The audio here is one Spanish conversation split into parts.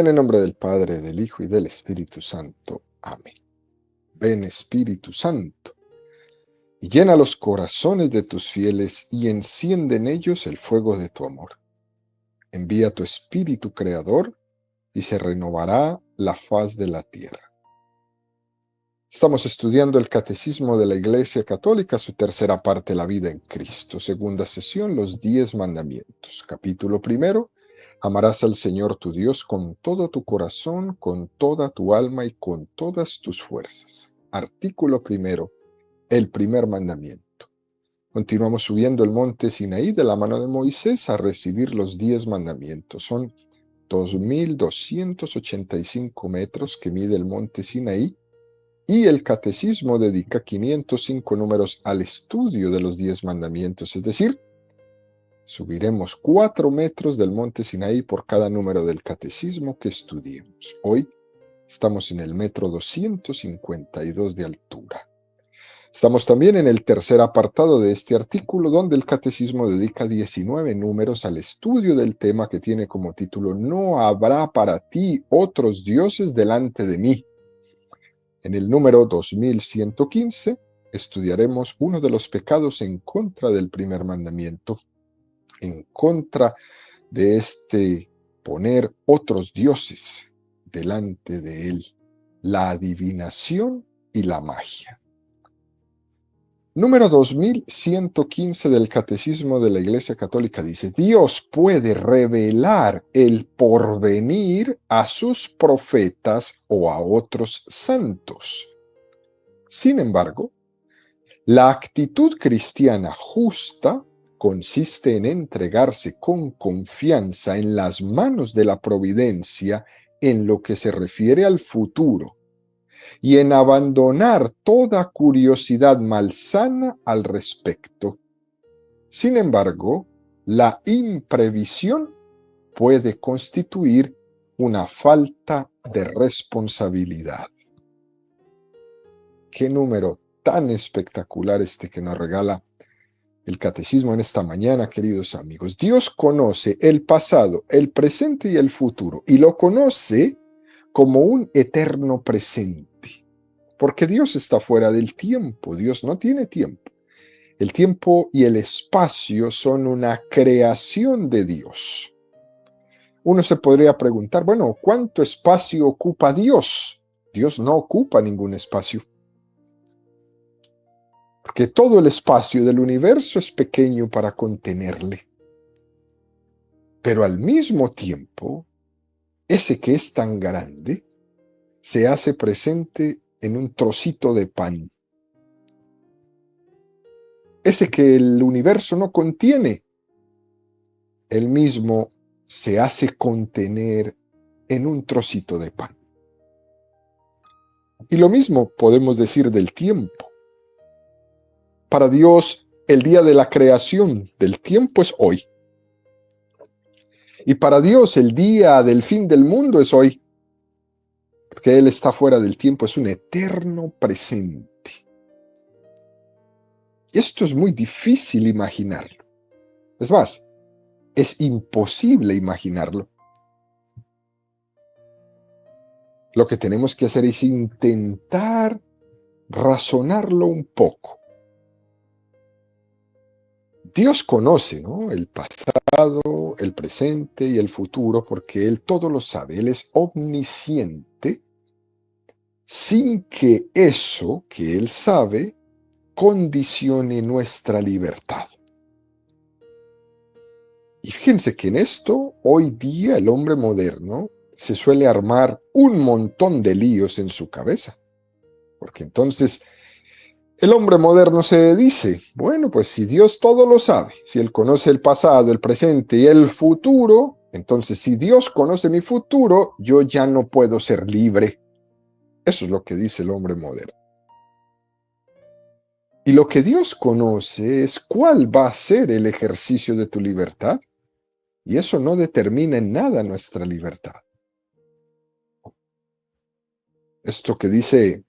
En el nombre del Padre, del Hijo y del Espíritu Santo. Amén. Ven, Espíritu Santo, y llena los corazones de tus fieles y enciende en ellos el fuego de tu amor. Envía tu Espíritu Creador y se renovará la faz de la tierra. Estamos estudiando el Catecismo de la Iglesia Católica, su tercera parte, la vida en Cristo. Segunda sesión, los 10 mandamientos. Capítulo primero. Amarás al Señor tu Dios con todo tu corazón, con toda tu alma y con todas tus fuerzas. Artículo primero, el primer mandamiento. Continuamos subiendo el monte Sinaí de la mano de Moisés a recibir los 10 mandamientos. Son 2.285 metros que mide el monte Sinaí y el Catecismo dedica 505 números al estudio de los 10 mandamientos, es decir, subiremos 4 metros del monte Sinaí por cada número del catecismo que estudiemos. Hoy estamos en el metro 252 de altura. Estamos también en el tercer apartado de este artículo, donde el catecismo dedica 19 números al estudio del tema que tiene como título No habrá para ti otros dioses delante de mí. En el número 2115 estudiaremos uno de los pecados en contra del primer mandamiento, en contra de poner otros dioses delante de él, la adivinación y la magia. Número 2115 del Catecismo de la Iglesia Católica dice: Dios puede revelar el porvenir a sus profetas o a otros santos. Sin embargo, la actitud cristiana justa consiste en entregarse con confianza en las manos de la providencia en lo que se refiere al futuro y en abandonar toda curiosidad malsana al respecto. Sin embargo, la imprevisión puede constituir una falta de responsabilidad. Qué número tan espectacular que nos regala el catecismo en esta mañana, queridos amigos. Dios conoce el pasado, el presente y el futuro, y lo conoce como un eterno presente, porque Dios está fuera del tiempo, Dios no tiene tiempo. El tiempo y el espacio son una creación de Dios. Uno se podría preguntar, bueno, ¿cuánto espacio ocupa Dios? Dios no ocupa ningún espacio, porque todo el espacio del universo es pequeño para contenerle. Pero al mismo tiempo, ese que es tan grande se hace presente en un trocito de pan. Ese que el universo no contiene, él mismo se hace contener en un trocito de pan. Y lo mismo podemos decir del tiempo. Para Dios, el día de la creación del tiempo es hoy. Y para Dios, el día del fin del mundo es hoy. Porque Él está fuera del tiempo, es un eterno presente. Esto es muy difícil imaginarlo. Es más, es imposible imaginarlo. Lo que tenemos que hacer es intentar razonarlo un poco. Dios conoce, ¿no?, el pasado, el presente y el futuro, porque Él todo lo sabe. Él es omnisciente, sin que eso que Él sabe condicione nuestra libertad. Y fíjense que en esto, hoy día, el hombre moderno se suele armar un montón de líos en su cabeza. Porque entonces el hombre moderno se dice, bueno, pues si Dios todo lo sabe, si Él conoce el pasado, el presente y el futuro, entonces si Dios conoce mi futuro, yo ya no puedo ser libre. Eso es lo que dice el hombre moderno. Y lo que Dios conoce es cuál va a ser el ejercicio de tu libertad. Y eso no determina en nada nuestra libertad. Esto que dice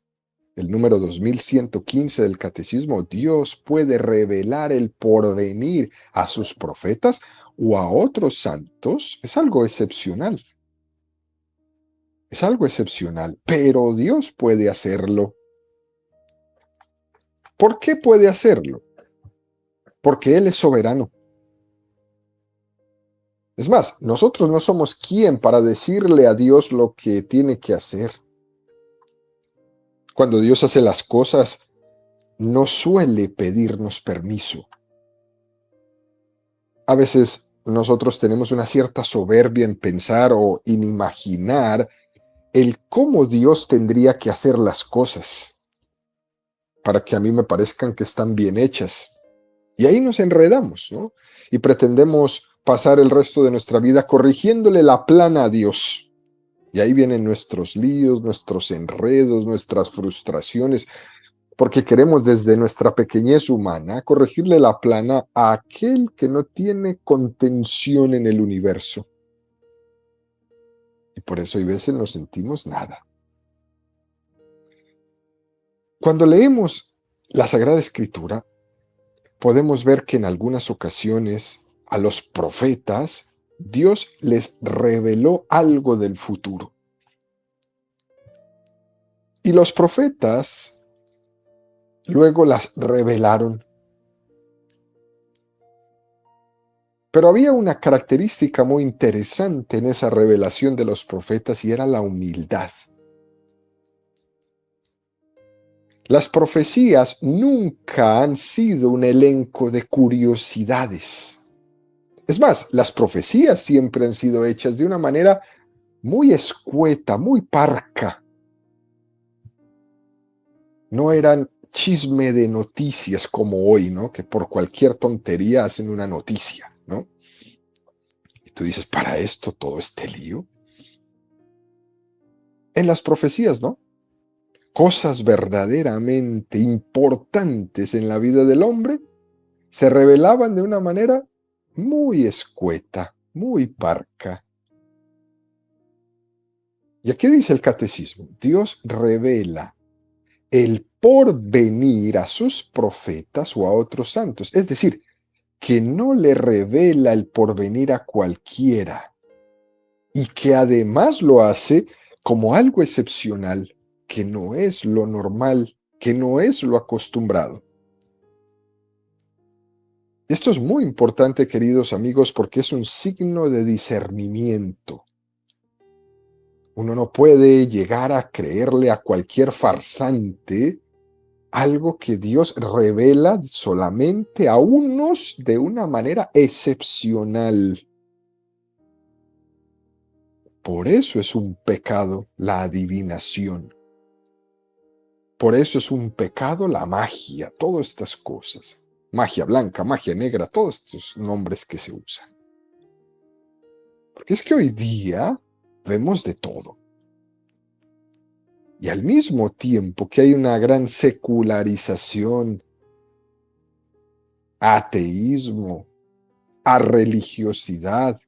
el número 2115 del Catecismo, Dios puede revelar el porvenir a sus profetas o a otros santos, es algo excepcional. Es algo excepcional, pero Dios puede hacerlo. ¿Por qué puede hacerlo? Porque Él es soberano. Es más, nosotros no somos quien para decirle a Dios lo que tiene que hacer. Cuando Dios hace las cosas, no suele pedirnos permiso. A veces nosotros tenemos una cierta soberbia en pensar o en imaginar el cómo Dios tendría que hacer las cosas para que a mí me parezcan que están bien hechas. Y ahí nos enredamos, ¿no? Y pretendemos pasar el resto de nuestra vida corrigiéndole la plana a Dios. Y ahí vienen nuestros líos, nuestros enredos, nuestras frustraciones, porque queremos desde nuestra pequeñez humana corregirle la plana a aquel que no tiene contención en el universo. Y por eso hay veces no sentimos nada. Cuando leemos la Sagrada Escritura, podemos ver que en algunas ocasiones a los profetas Dios les reveló algo del futuro. Y los profetas luego las revelaron. Pero había una característica muy interesante en esa revelación de los profetas y era la humildad. Las profecías nunca han sido un elenco de curiosidades. Es más, las profecías siempre han sido hechas de una manera muy escueta, muy parca. No eran chisme de noticias como hoy, ¿no? Que por cualquier tontería hacen una noticia, ¿no? Y tú dices, ¿para esto todo este lío? En las profecías, ¿no? Cosas verdaderamente importantes en la vida del hombre se revelaban de una manera muy escueta, muy parca. ¿Y aquí dice el catecismo? Dios revela el porvenir a sus profetas o a otros santos. Es decir, que no le revela el porvenir a cualquiera y que además lo hace como algo excepcional, que no es lo normal, que no es lo acostumbrado. Esto es muy importante, queridos amigos, porque es un signo de discernimiento. Uno no puede llegar a creerle a cualquier farsante algo que Dios revela solamente a unos de una manera excepcional. Por eso es un pecado la adivinación. Por eso es un pecado la magia, todas estas cosas. Magia blanca, magia negra, todos estos nombres que se usan. Porque es que hoy día vemos de todo. Y al mismo tiempo que hay una gran secularización, ateísmo, a religiosidad,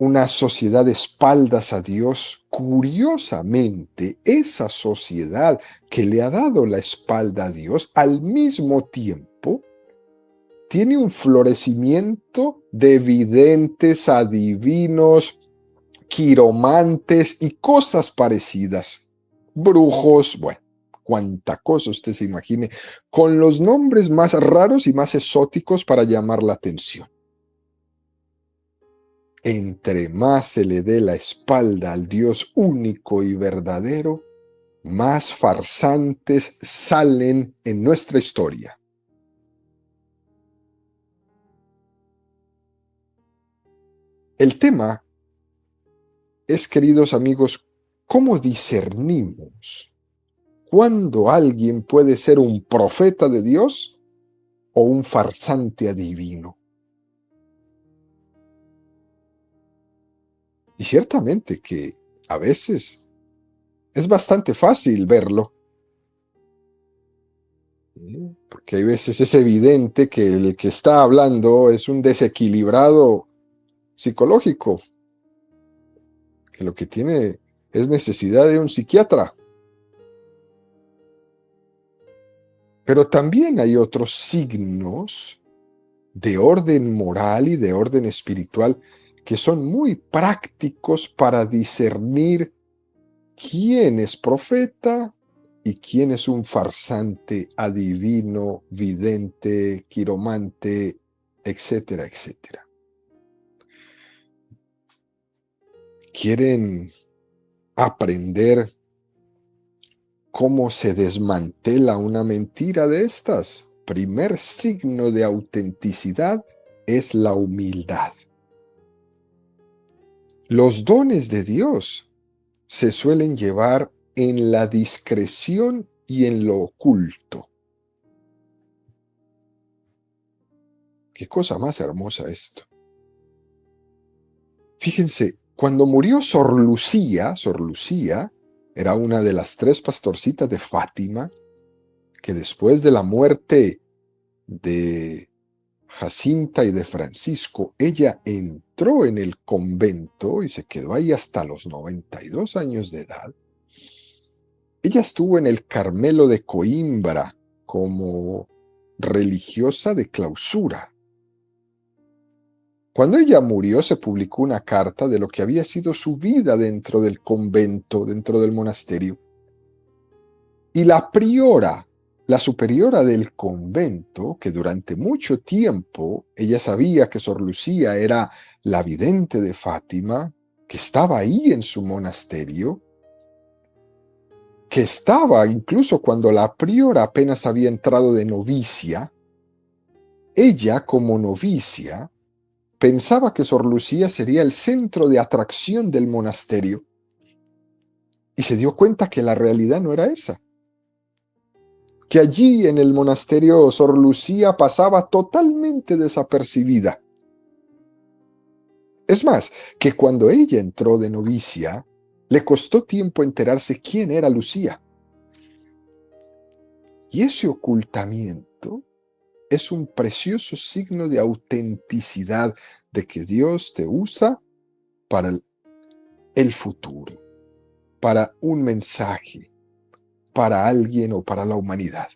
una sociedad de espaldas a Dios, curiosamente, esa sociedad que le ha dado la espalda a Dios, al mismo tiempo, tiene un florecimiento de videntes, adivinos, quiromantes y cosas parecidas. Brujos, bueno, cuánta cosa usted se imagine, con los nombres más raros y más exóticos para llamar la atención. Entre más se le dé la espalda al Dios único y verdadero, más farsantes salen en nuestra historia. El tema es, queridos amigos, ¿cómo discernimos cuándo alguien puede ser un profeta de Dios o un farsante adivino? Y ciertamente que a veces es bastante fácil verlo, porque hay veces es evidente que el que está hablando es un desequilibrado psicológico, que lo que tiene es necesidad de un psiquiatra. Pero también hay otros signos de orden moral y de orden espiritual que son muy prácticos para discernir quién es profeta y quién es un farsante, adivino, vidente, quiromante, etcétera, etcétera. ¿Quieren aprender cómo se desmantela una mentira de estas? Primer signo de autenticidad es la humildad. Los dones de Dios se suelen llevar en la discreción y en lo oculto. Qué cosa más hermosa esto. Fíjense, cuando murió Sor Lucía era una de las 3 pastorcitas de Fátima, que después de la muerte de Jacinta y de Francisco, ella entró en el convento y se quedó ahí hasta los 92 años de edad. Ella estuvo en el Carmelo de Coimbra como religiosa de clausura. Cuando ella murió, se publicó una carta de lo que había sido su vida dentro del convento, dentro del monasterio. Y la priora, la superiora del convento, que durante mucho tiempo ella sabía que Sor Lucía era la vidente de Fátima, que estaba ahí en su monasterio, que estaba incluso cuando la priora apenas había entrado de novicia, ella como novicia pensaba que Sor Lucía sería el centro de atracción del monasterio y se dio cuenta que la realidad no era esa, que allí en el monasterio Sor Lucía pasaba totalmente desapercibida. Es más, que cuando ella entró de novicia, le costó tiempo enterarse quién era Lucía. Y ese ocultamiento es un precioso signo de autenticidad, de que Dios te usa para el futuro, para un mensaje, para alguien o para la humanidad.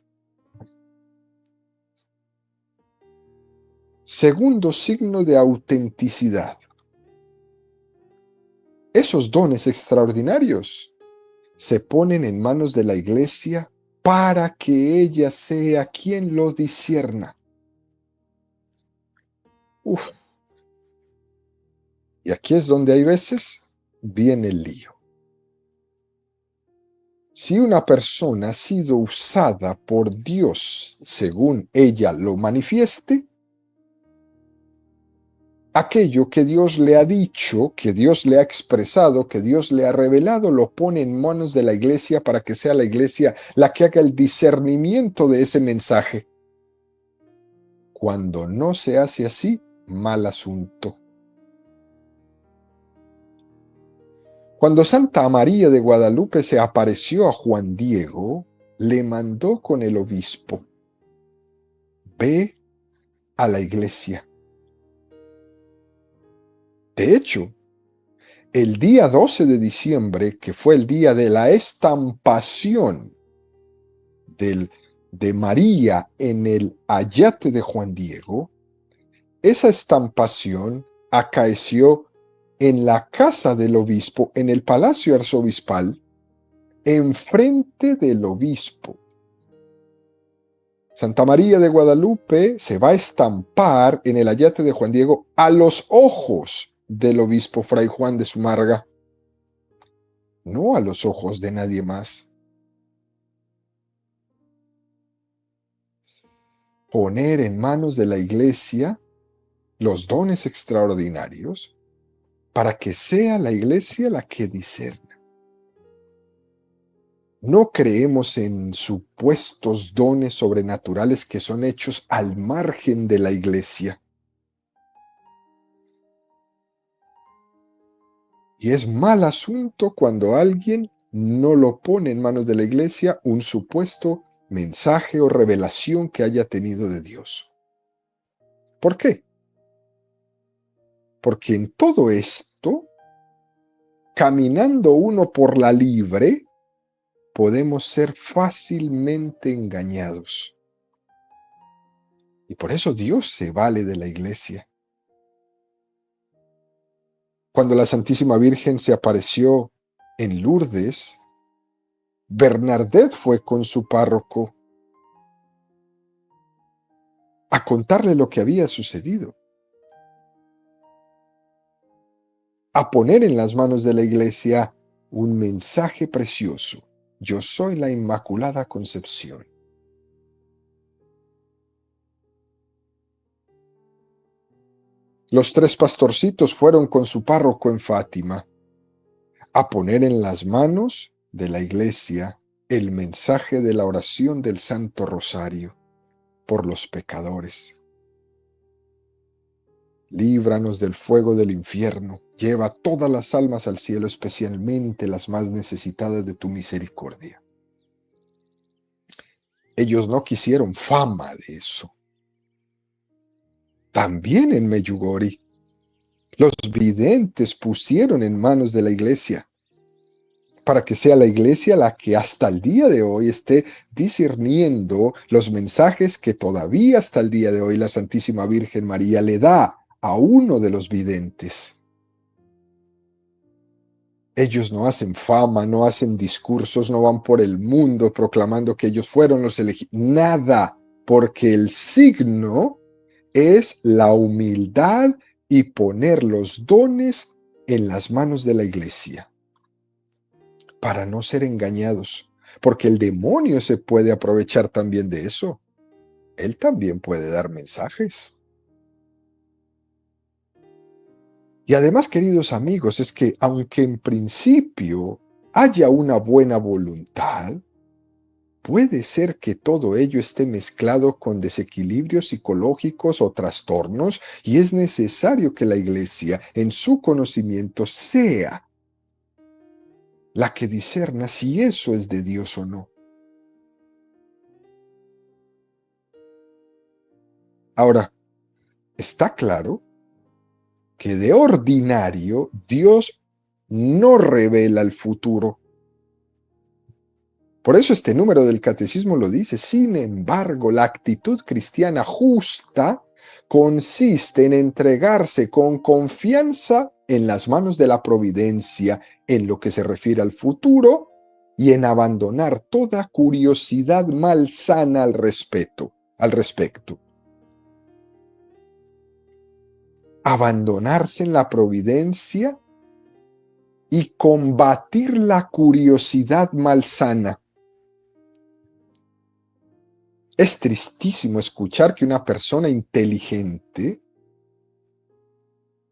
Segundo signo de autenticidad. Esos dones extraordinarios se ponen en manos de la iglesia para que ella sea quien lo discierna. Y aquí es donde hay veces viene el lío. Si una persona ha sido usada por Dios según ella lo manifieste, aquello que Dios le ha dicho, que Dios le ha expresado, que Dios le ha revelado, lo pone en manos de la iglesia para que sea la iglesia la que haga el discernimiento de ese mensaje. Cuando no se hace así, mal asunto. Cuando Santa María de Guadalupe se apareció a Juan Diego, le mandó con el obispo: ve a la iglesia. De hecho, el día 12 de diciembre, que fue el día de la estampación de María en el ayate de Juan Diego, esa estampación acaeció en la casa del obispo, en el palacio arzobispal, enfrente del obispo. Santa María de Guadalupe se va a estampar en el ayate de Juan Diego a los ojos del obispo Fray Juan de Zumárraga, no a los ojos de nadie más. Poner en manos de la iglesia los dones extraordinarios para que sea la iglesia la que discerna. No creemos en supuestos dones sobrenaturales que son hechos al margen de la iglesia. Y es mal asunto cuando alguien no lo pone en manos de la iglesia un supuesto mensaje o revelación que haya tenido de Dios. ¿Por qué? Porque en todo esto, caminando uno por la libre, podemos ser fácilmente engañados. Y por eso Dios se vale de la iglesia. Cuando la Santísima Virgen se apareció en Lourdes, Bernadette fue con su párroco a contarle lo que había sucedido, a poner en las manos de la Iglesia un mensaje precioso. Yo soy la Inmaculada Concepción. Los 3 pastorcitos fueron con su párroco en Fátima a poner en las manos de la Iglesia el mensaje de la oración del Santo Rosario por los pecadores. Líbranos del fuego del infierno, lleva todas las almas al cielo, especialmente las más necesitadas de tu misericordia. Ellos no quisieron fama de eso. También en Medjugorje, los videntes pusieron en manos de la Iglesia, para que sea la Iglesia la que hasta el día de hoy esté discerniendo los mensajes que todavía hasta el día de hoy la Santísima Virgen María le da a uno de los videntes. Ellos no hacen fama, no hacen discursos, no van por el mundo proclamando que ellos fueron los elegidos. Nada, porque el signo es la humildad y poner los dones en las manos de la Iglesia, para no ser engañados, porque el demonio se puede aprovechar también de eso. Él también puede dar mensajes. Y además, queridos amigos, es que aunque en principio haya una buena voluntad, puede ser que todo ello esté mezclado con desequilibrios psicológicos o trastornos, y es necesario que la Iglesia, en su conocimiento, sea la que discerna si eso es de Dios o no. Ahora, está claro que de ordinario Dios no revela el futuro. Por eso este número del catecismo lo dice. Sin embargo, la actitud cristiana justa consiste en entregarse con confianza en las manos de la providencia en lo que se refiere al futuro y en abandonar toda curiosidad malsana al respecto. Abandonarse en la providencia y combatir la curiosidad malsana. Es tristísimo escuchar que una persona inteligente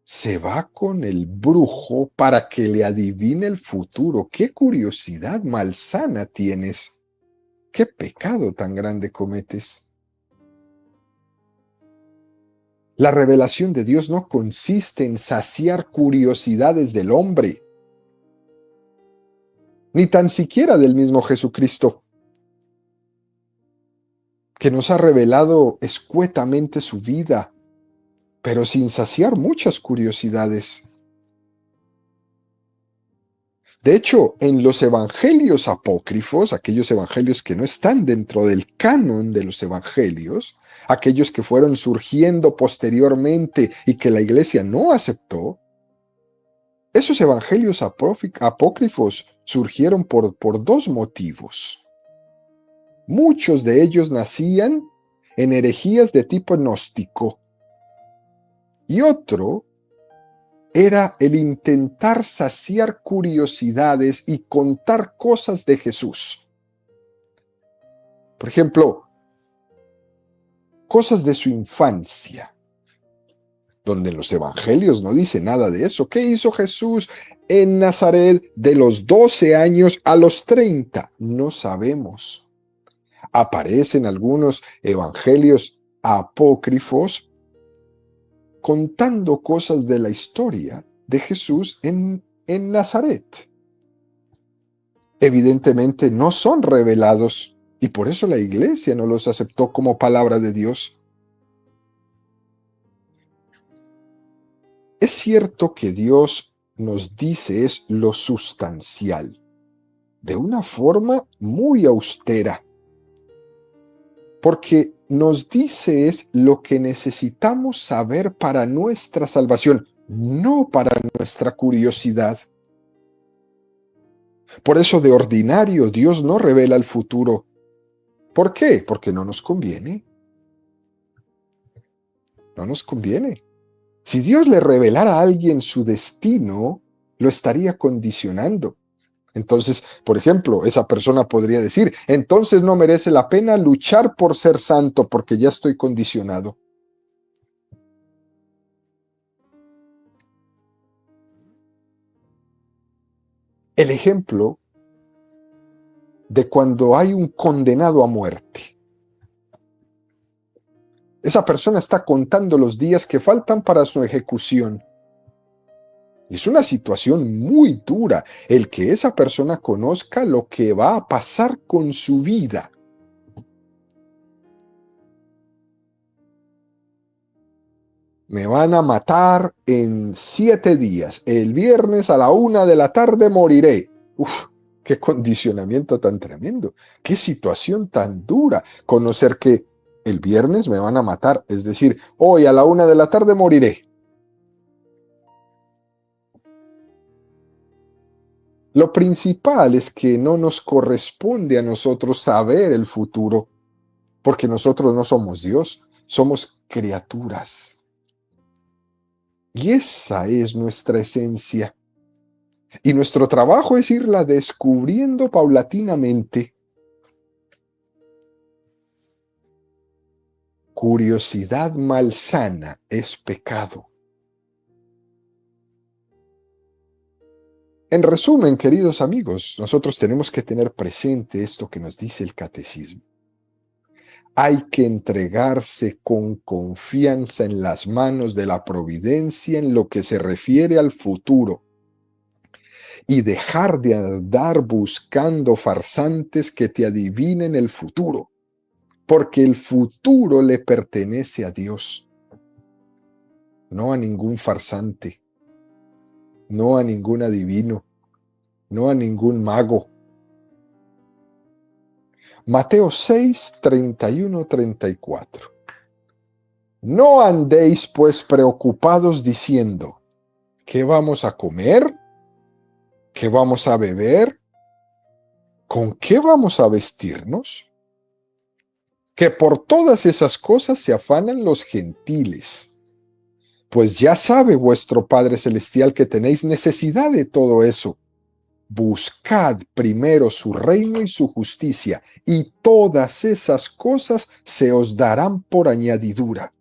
se va con el brujo para que le adivine el futuro. ¡Qué curiosidad malsana tienes! ¡Qué pecado tan grande cometes! La revelación de Dios no consiste en saciar curiosidades del hombre, ni tan siquiera del mismo Jesucristo, que nos ha revelado escuetamente su vida, pero sin saciar muchas curiosidades. De hecho, en los evangelios apócrifos, aquellos evangelios que no están dentro del canon de los evangelios, aquellos que fueron surgiendo posteriormente y que la Iglesia no aceptó, esos evangelios apócrifos surgieron por 2 motivos. Muchos de ellos nacían en herejías de tipo gnóstico, y otro era el intentar saciar curiosidades y contar cosas de Jesús. Por ejemplo, cosas de su infancia, donde en los evangelios no dice nada de eso. ¿Qué hizo Jesús en Nazaret de los 12 años a los 30? No sabemos. Aparecen algunos evangelios apócrifos contando cosas de la historia de Jesús en Nazaret. Evidentemente no son revelados, y por eso la Iglesia no los aceptó como palabra de Dios. Es cierto que Dios nos dice es lo sustancial, de una forma muy austera, porque nos dice es lo que necesitamos saber para nuestra salvación. no para nuestra curiosidad. Por eso de ordinario Dios no revela el futuro. ¿Por qué? Porque no nos conviene. No nos conviene. Si Dios le revelara a alguien su destino, lo estaría condicionando. Entonces, por ejemplo, esa persona podría decir, entonces no merece la pena luchar por ser santo porque ya estoy condicionado. El ejemplo de cuando hay un condenado a muerte. Esa persona está contando los días que faltan para su ejecución. Es una situación muy dura el que esa persona conozca lo que va a pasar con su vida. Me van a matar en 7 días. El viernes a la 1 de la tarde moriré. Uf, qué condicionamiento tan tremendo. Qué situación tan dura. Conocer que el viernes me van a matar. Es decir, hoy a la 1 de la tarde moriré. Lo principal es que no nos corresponde a nosotros saber el futuro, porque nosotros no somos Dios, somos criaturas. Y esa es nuestra esencia. Y nuestro trabajo es irla descubriendo paulatinamente. Curiosidad malsana es pecado. En resumen, queridos amigos, nosotros tenemos que tener presente esto que nos dice el catecismo. Hay que entregarse con confianza en las manos de la providencia en lo que se refiere al futuro y dejar de andar buscando farsantes que te adivinen el futuro, porque el futuro le pertenece a Dios, no a ningún farsante, no a ningún adivino, no a ningún mago. Mateo 6, 31, 34. No andéis pues preocupados diciendo, ¿qué vamos a comer? ¿Qué vamos a beber? ¿Con qué vamos a vestirnos? Que por todas esas cosas se afanan los gentiles. Pues ya sabe vuestro Padre Celestial que tenéis necesidad de todo eso. Buscad primero su reino y su justicia, y todas esas cosas se os darán por añadidura.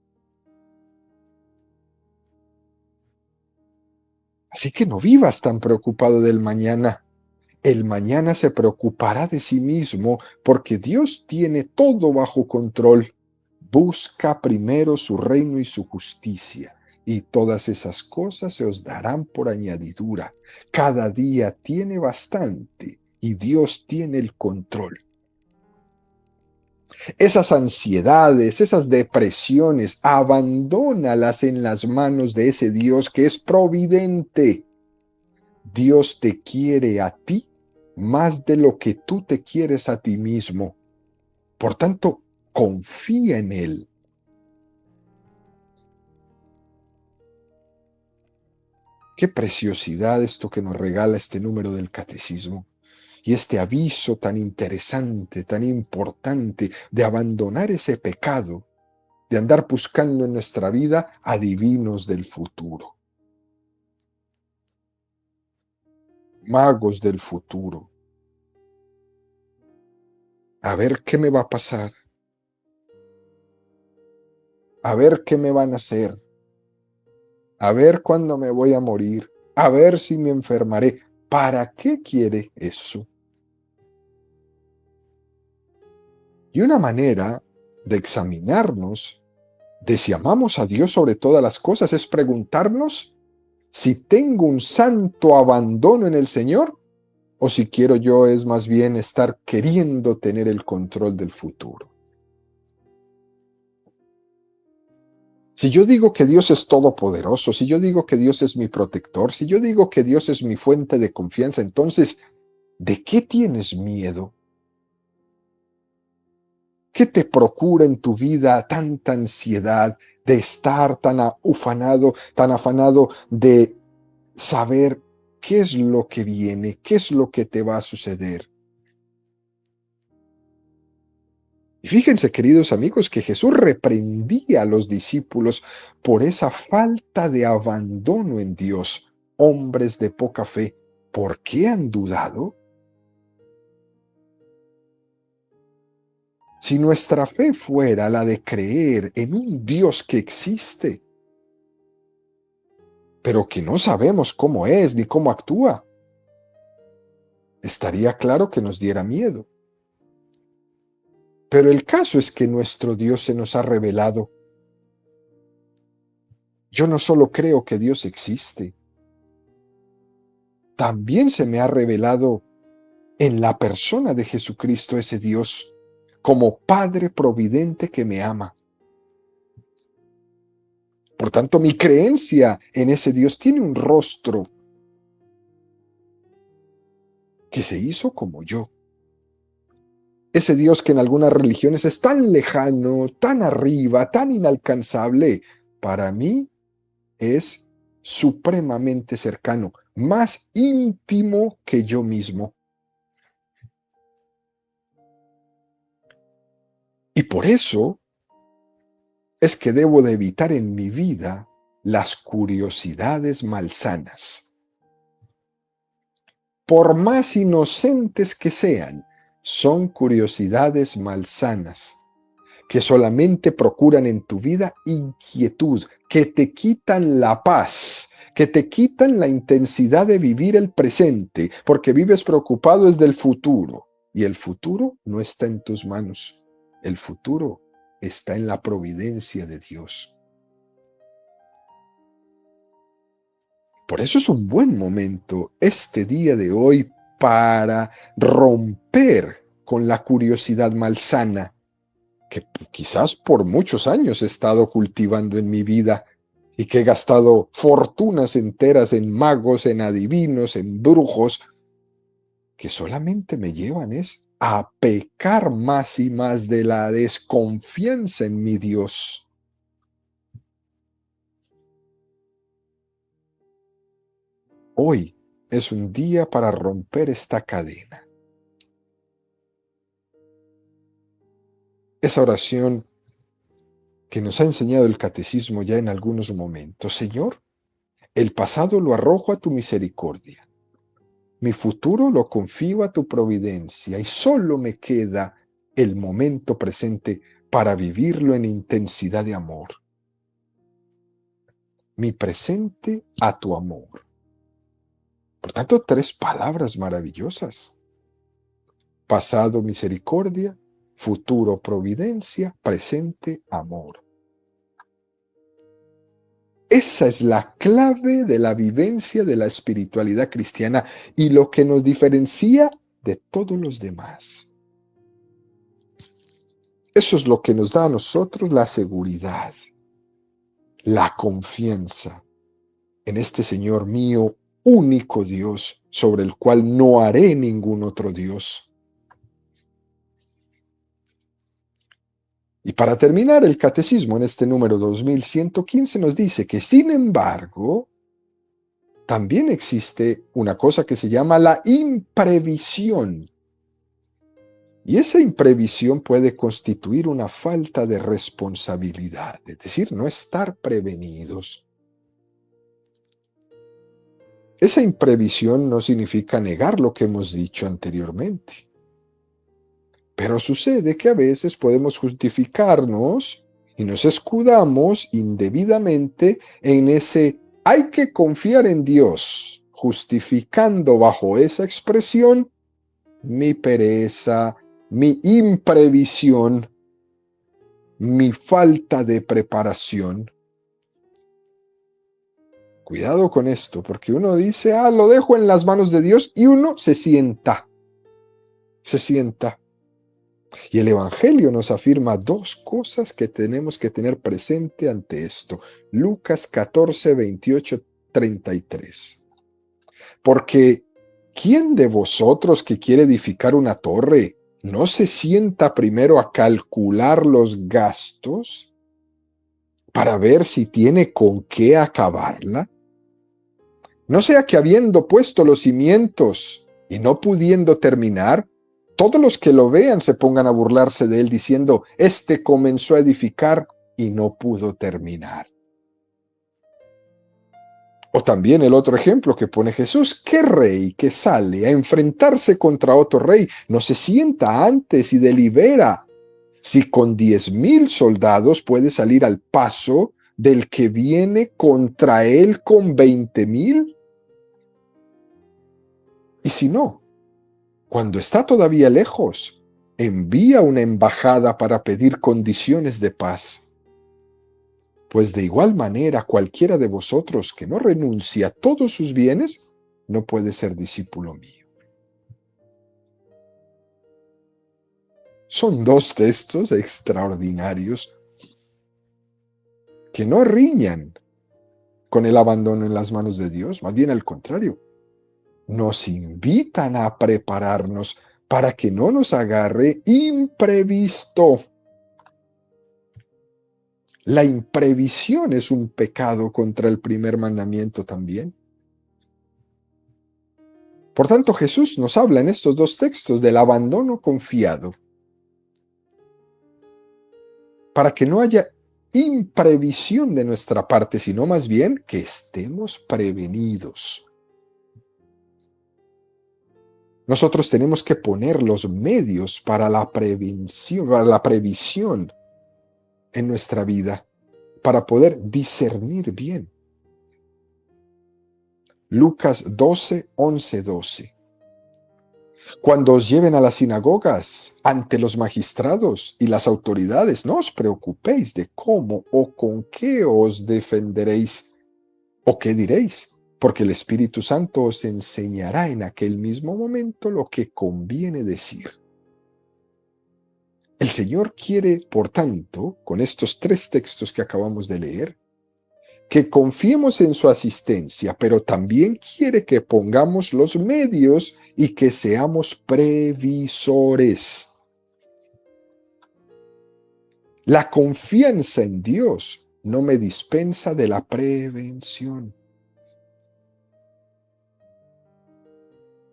Así que no vivas tan preocupado del mañana. El mañana se preocupará de sí mismo porque Dios tiene todo bajo control. Busca primero su reino y su justicia, y todas esas cosas se os darán por añadidura. Cada día tiene bastante y Dios tiene el control. Esas ansiedades, esas depresiones, abandónalas en las manos de ese Dios que es providente. Dios te quiere a ti más de lo que tú te quieres a ti mismo. Por tanto, confía en Él. Qué preciosidad esto que nos regala este número del catecismo y este aviso tan interesante, tan importante de abandonar ese pecado, de andar buscando en nuestra vida adivinos del futuro, magos del futuro. A ver qué me va a pasar, a ver qué me van a hacer, a ver cuándo me voy a morir, a ver si me enfermaré. ¿Para qué quiere eso? Y una manera de examinarnos, de si amamos a Dios sobre todas las cosas, es preguntarnos si tengo un santo abandono en el Señor o si quiero yo es más bien estar queriendo tener el control del futuro. Si yo digo que Dios es todopoderoso, si yo digo que Dios es mi protector, si yo digo que Dios es mi fuente de confianza, entonces, ¿de qué tienes miedo? ¿Qué te procura en tu vida tanta ansiedad de estar tan afanado de saber qué es lo que viene, qué es lo que te va a suceder? Y fíjense, queridos amigos, que Jesús reprendía a los discípulos por esa falta de abandono en Dios. Hombres de poca fe, ¿por qué han dudado? Si nuestra fe fuera la de creer en un Dios que existe, pero que no sabemos cómo es ni cómo actúa, estaría claro que nos diera miedo. Pero el caso es que nuestro Dios se nos ha revelado. Yo no solo creo que Dios existe, también se me ha revelado en la persona de Jesucristo ese Dios, como Padre providente que me ama. Por tanto, mi creencia en ese Dios tiene un rostro que se hizo como yo. Ese Dios que en algunas religiones es tan lejano, tan arriba, tan inalcanzable, para mí es supremamente cercano, más íntimo que yo mismo. Y por eso es que debo de evitar en mi vida las curiosidades malsanas. Por más inocentes que sean, son curiosidades malsanas que solamente procuran en tu vida inquietud, que te quitan la paz, que te quitan la intensidad de vivir el presente, porque vives preocupado desde el futuro, y el futuro no está en tus manos. El futuro está en la providencia de Dios. Por eso es un buen momento este día de hoy para romper con la curiosidad malsana que quizás por muchos años he estado cultivando en mi vida y que he gastado fortunas enteras en magos, en adivinos, en brujos, que solamente me llevan a pecar más y más de la desconfianza en mi Dios. Hoy es un día para romper esta cadena. Esa oración que nos ha enseñado el catecismo ya en algunos momentos. Señor, el pasado lo arrojo a tu misericordia. Mi futuro lo confío a tu providencia y solo me queda el momento presente para vivirlo en intensidad de amor. Mi presente a tu amor. Por tanto, 3 palabras maravillosas. Pasado, misericordia; futuro, providencia; presente, amor. Esa es la clave de la vivencia de la espiritualidad cristiana y lo que nos diferencia de todos los demás. Eso es lo que nos da a nosotros la seguridad, la confianza en este Señor mío, único Dios, sobre el cual no haré ningún otro Dios. Y para terminar, el catecismo en este número 2115 nos dice que, sin embargo, también existe una cosa que se llama la imprevisión. Y esa imprevisión puede constituir una falta de responsabilidad, es decir, no estar prevenidos. Esa imprevisión no significa negar lo que hemos dicho anteriormente. Pero sucede que a veces podemos justificarnos y nos escudamos indebidamente en ese hay que confiar en Dios, justificando bajo esa expresión mi pereza, mi imprevisión, mi falta de preparación. Cuidado con esto, porque uno dice, lo dejo en las manos de Dios, y uno se sienta. Y el Evangelio nos afirma 2 cosas que tenemos que tener presente ante esto. Lucas 14, 28, 33. Porque ¿quién de vosotros que quiere edificar una torre ¿no se sienta primero a calcular los gastos para ver si tiene con qué acabarla? No sea que habiendo puesto los cimientos y no pudiendo terminar, todos los que lo vean se pongan a burlarse de él diciendo, este comenzó a edificar y no pudo terminar. O también el otro ejemplo que pone Jesús, ¿qué rey que sale a enfrentarse contra otro rey no se sienta antes y delibera si con 10,000 soldados puede salir al paso del que viene contra él con 20,000? Y si no, cuando está todavía lejos, envía una embajada para pedir condiciones de paz. Pues de igual manera cualquiera de vosotros que no renuncie a todos sus bienes, no puede ser discípulo mío. Son dos textos extraordinarios que no riñan con el abandono en las manos de Dios, más bien al contrario, nos invitan a prepararnos para que no nos agarre imprevisto. La imprevisión es un pecado contra el primer mandamiento también. Por tanto, Jesús nos habla en estos dos textos del abandono confiado, para que no haya imprevisión de nuestra parte, sino más bien que estemos prevenidos. Nosotros tenemos que poner los medios para la prevención, para la previsión en nuestra vida, para poder discernir bien. Lucas 12, 11, 12. Cuando os lleven a las sinagogas, ante los magistrados y las autoridades, no os preocupéis de cómo o con qué os defenderéis o qué diréis, porque el Espíritu Santo os enseñará en aquel mismo momento lo que conviene decir. El Señor quiere, por tanto, con estos tres textos que acabamos de leer, que confiemos en su asistencia, pero también quiere que pongamos los medios y que seamos previsores. La confianza en Dios no me dispensa de la prevención.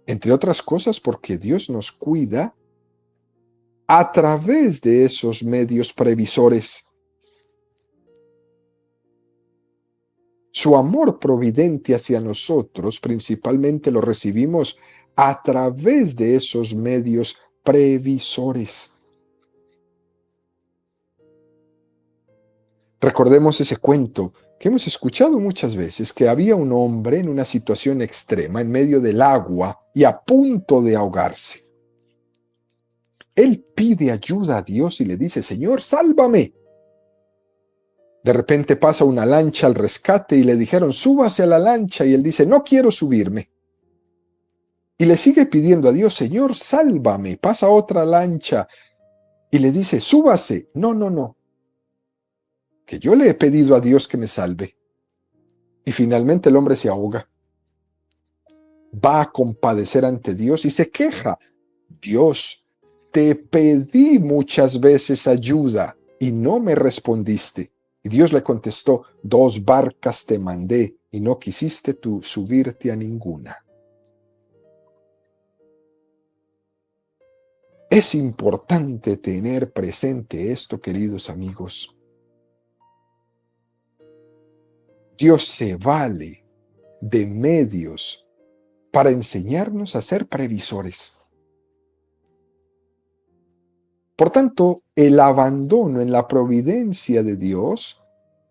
Entre otras cosas porque Dios nos cuida a través de esos medios previsores. Su amor providente hacia nosotros principalmente lo recibimos a través de esos medios previsores. Recordemos ese cuento que hemos escuchado muchas veces, que había un hombre en una situación extrema en medio del agua y a punto de ahogarse. Él pide ayuda a Dios y le dice, Señor, sálvame. De repente pasa una lancha al rescate y le dijeron, súbase a la lancha, y él dice, no quiero subirme. Y le sigue pidiendo a Dios, Señor, sálvame. Pasa otra lancha y le dice, súbase. No, no, no. Que yo le he pedido a Dios que me salve. Y finalmente el hombre se ahoga. Va a compadecer ante Dios y se queja. Dios, te pedí muchas veces ayuda y no me respondiste. Y Dios le contestó, 2 barcas te mandé y no quisiste tú subirte a ninguna. Es importante tener presente esto, queridos amigos. Dios se vale de medios para enseñarnos a ser previsores. Por tanto, el abandono en la providencia de Dios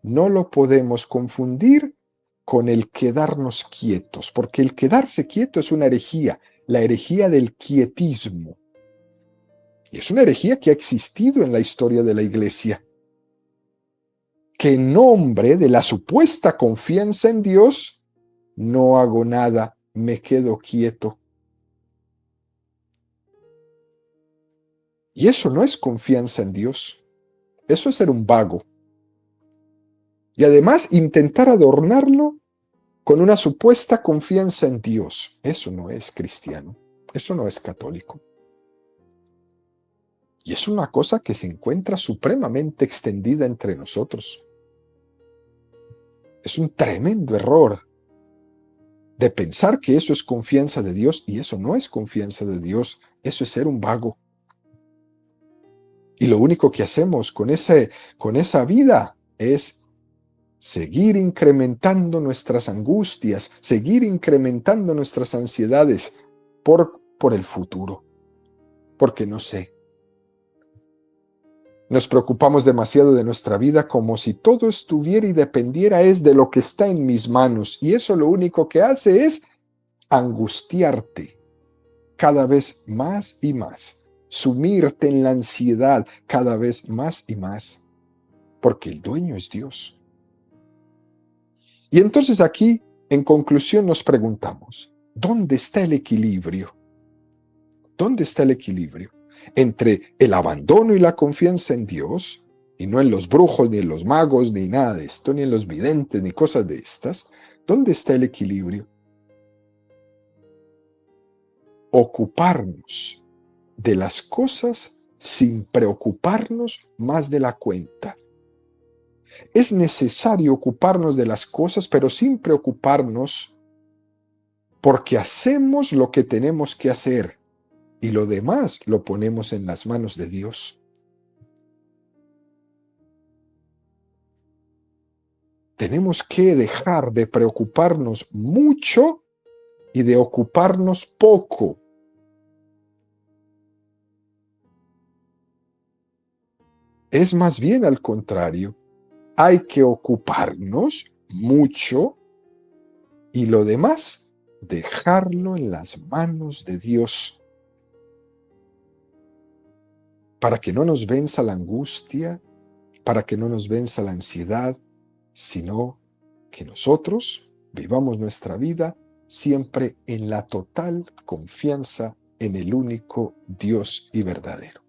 no lo podemos confundir con el quedarnos quietos, porque el quedarse quieto es una herejía, la herejía del quietismo. Y es una herejía que ha existido en la historia de la Iglesia, que en nombre de la supuesta confianza en Dios, no hago nada, me quedo quieto. Y eso no es confianza en Dios, eso es ser un vago. Y además intentar adornarlo con una supuesta confianza en Dios. Eso no es cristiano, eso no es católico. Y es una cosa que se encuentra supremamente extendida entre nosotros. Es un tremendo error de pensar que eso es confianza de Dios, y eso no es confianza de Dios, eso es ser un vago. Y lo único que hacemos con esa vida es seguir incrementando nuestras angustias, seguir incrementando nuestras ansiedades por el futuro, porque no sé. Nos preocupamos demasiado de nuestra vida como si todo estuviera y dependiera es de lo que está en mis manos, y eso lo único que hace es angustiarte cada vez más y más, sumirte en la ansiedad cada vez más y más, porque el dueño es Dios. Y entonces aquí, en conclusión, nos preguntamos, ¿dónde está el equilibrio? ¿Dónde está el equilibrio entre el abandono y la confianza en Dios, y no en los brujos, ni en los magos, ni nada de esto, ni en los videntes, ni cosas de estas? ¿Dónde está el equilibrio? Ocuparnos de las cosas sin preocuparnos más de la cuenta. Es necesario ocuparnos de las cosas, pero sin preocuparnos, porque hacemos lo que tenemos que hacer y lo demás lo ponemos en las manos de Dios. Tenemos que dejar de preocuparnos mucho y de ocuparnos poco. Es más bien al contrario. Hay que ocuparnos mucho y lo demás dejarlo en las manos de Dios, para que no nos venza la angustia, para que no nos venza la ansiedad, sino que nosotros vivamos nuestra vida siempre en la total confianza en el único Dios y verdadero.